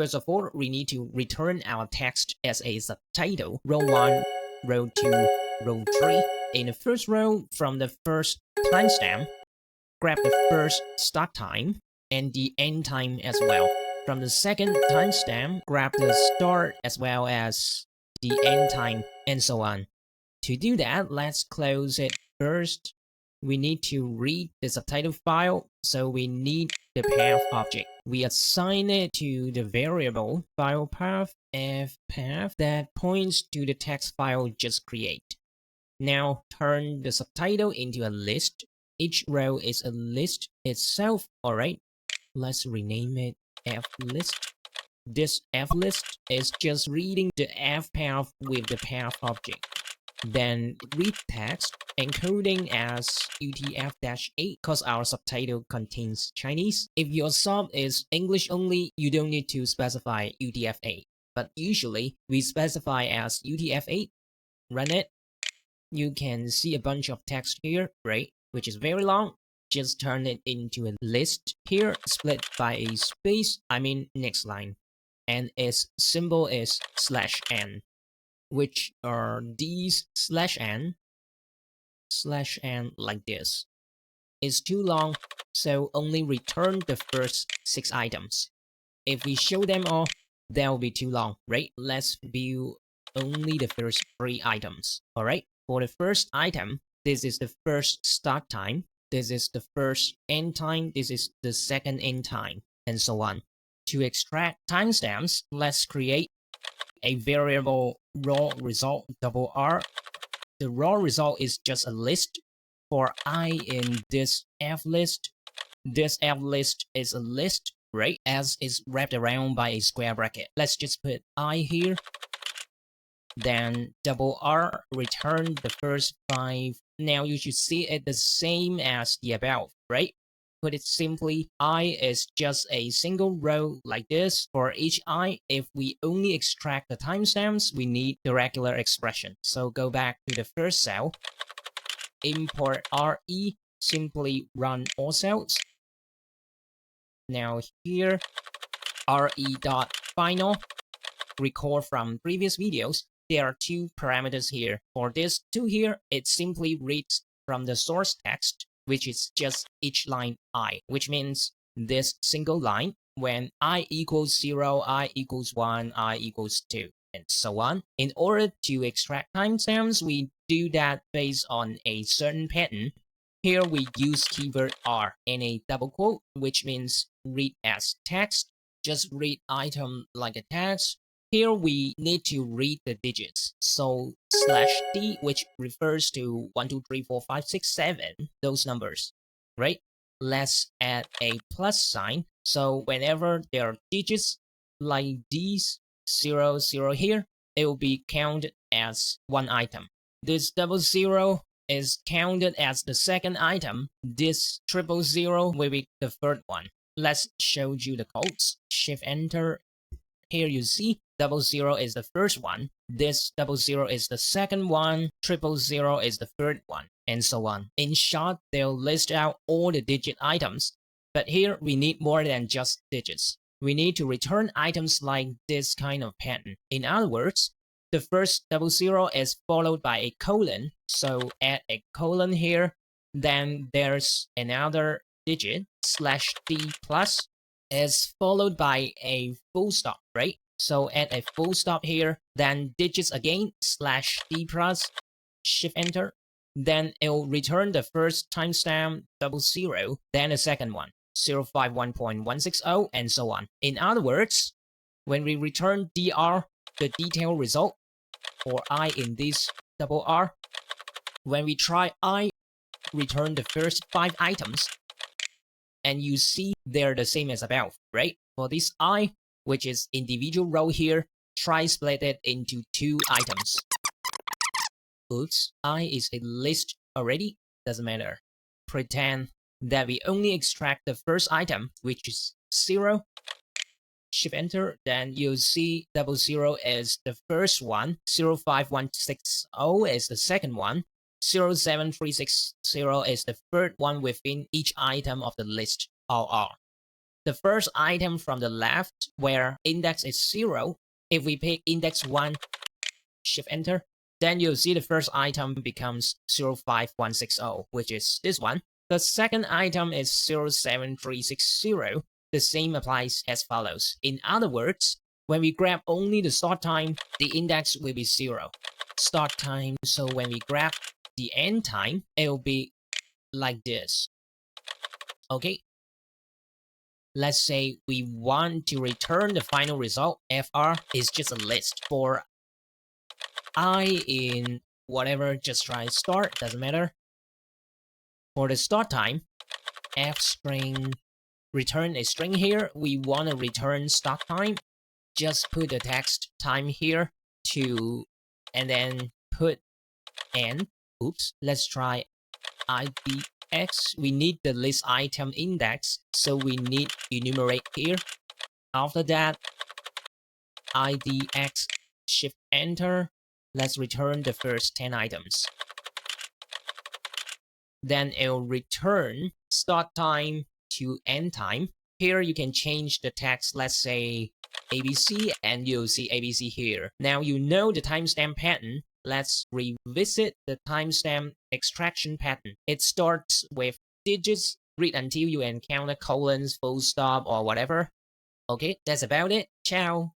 First of all, we need to return our text as a subtitle. Row 1, row 2, row 3. In the first row, from the first timestamp, grab the first start time and the end time as well. From the second timestamp, grab the start as well as the end time, and so on. To do that, let's close it first. We need to read the subtitle file, so we need the path object. We assign it to the variable file path fpath that points to the text file just created. Now turn the subtitle into a list. Each row is a list itself. Alright, let's rename it flist. This flist is just reading the fpath with the path object. Then read text encoding as UTF-8 because our subtitle contains Chinese. If your sub is English only, you don't need to specify UTF-8. But usually we specify as UTF-8. Run it. You can see a bunch of text here, right? Which is very long. Just turn it into a list here, split by a space, next line. And its symbol is /n, which are these /n like this. It's too long, so only return the first 6 items. If we show them all, that will be too long, right? Let's view only the first 3 items. Alright, for the first item, this is the first start time, this is the first end time, this is the second end time, and so on. To extract timestamps, let's create a variable raw result $R. The raw result is just a list. For I in this flist, this flist is a list, right? As is wrapped around by a square bracket. Let's just put I here. Then $R return the first 5. Now you should see it the same as the above, right? Put it simply, I is just a single row like this. For each I, if we only extract the timestamps, we need the regular expression. So go back to the first cell, import RE, simply run all cells. Now here, RE.final. Recall from previous videos, there are 2 parameters here. For this 2 here, it simply reads from the source text, which is just each line I, which means this single line when I equals 0, I equals 1, I equals 2, and so on. In order to extract timestamps, we do that based on a certain pattern. Here we use keyword R and a double quote, which means read as text. Just read item like a text. Here we need to read the digits, so /d, which refers to 1, 2, 3, 4, 5, 6, 7, those numbers, right? Let's add a plus sign, so whenever there are digits like these, 0, 0 here, it will be counted as 1 item. This 00 is counted as the second item. This 000 will be the third one. Let's show you the codes. Shift Enter. Here you see 00 is the first one, this 00 is the second one, 000 is the third one, and so on. In short, they'll list out all the digit items, but here we need more than just digits. We need to return items like this kind of pattern. In other words, the first 00 is followed by a colon, so add a colon here, then there's another digit, /d plus, is followed by a full stop, right? So add a full stop here, then digits again, /d plus, shift enter, then it will return the first timestamp 00, then the second one, 051.160, and so on. In other words, when we return DR, the detailed result, or I in this $R, when we try I, return the first 5 items, and you see they're the same as above, right? For this I, which is individual row here, try split it into 2 items. Oops, I is a list already, doesn't matter. Pretend that we only extract the first item, which is 0. Shift enter, then you'll see 00 is the first one, 05160 is the second one, 07360 is the third one within each item of the list, RR. the first item from the left where index is 0, if we pick index 1, shift enter, then you'll see the first item becomes 05160, which is this one. The second item is 07360. The same applies as follows. In other words, when we grab only the start time, the index will be 0. Start time, so when we grab the end time, it will be like this. Okay. Let's say we want to return the final result. FR is just a list for I in whatever, just try start, doesn't matter. For the start time, F string, return a string here. We want to return start time. Just put the text time here to, and then put n. Oops, let's try IDX. We need the list item index, so we need enumerate here. After that, IDX, shift enter. Let's return the first 10 items. Then it'll return start time to end time. Here you can change the text, let's say ABC, and you'll see ABC here. Now you know the timestamp pattern. Let's revisit the timestamp extraction pattern. It starts with digits, read until you encounter colons, full stop, or whatever. Okay, that's about it. Ciao.